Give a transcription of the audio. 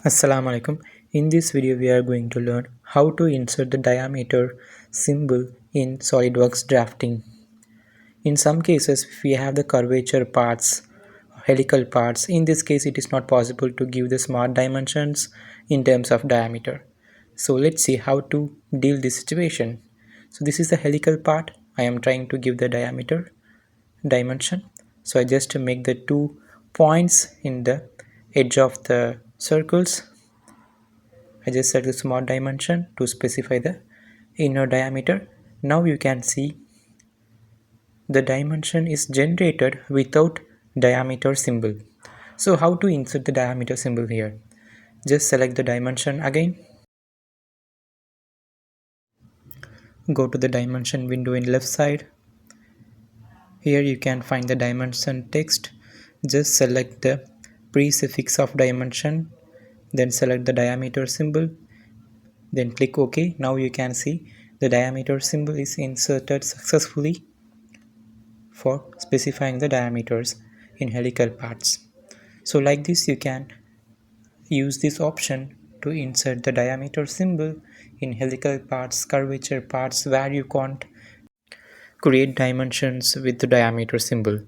Assalamu alaikum. In this video we are going to learn how to insert the diameter symbol in SOLIDWORKS drafting. In some cases if we have the curvature parts, helical parts, in this case it is not possible to give the smart dimensions in terms of diameter. So let's see how to deal this situation. So this is the helical part. I am trying to give the diameter dimension. So I just make the 2 points in the edge of the circles. I just set the smart dimension to specify the inner diameter. Now you can see the dimension is generated without diameter symbol. So how to insert the diameter symbol here? Just select the dimension again. Go to the dimension window in left side. Here you can find the dimension text. Just select the prefix of dimension, then select the diameter symbol, then click OK. Now you can see the diameter symbol is inserted successfully for specifying the diameters in helical parts. So like this you can use this option to insert the diameter symbol in helical parts, curvature parts where you can't create dimensions with the diameter symbol.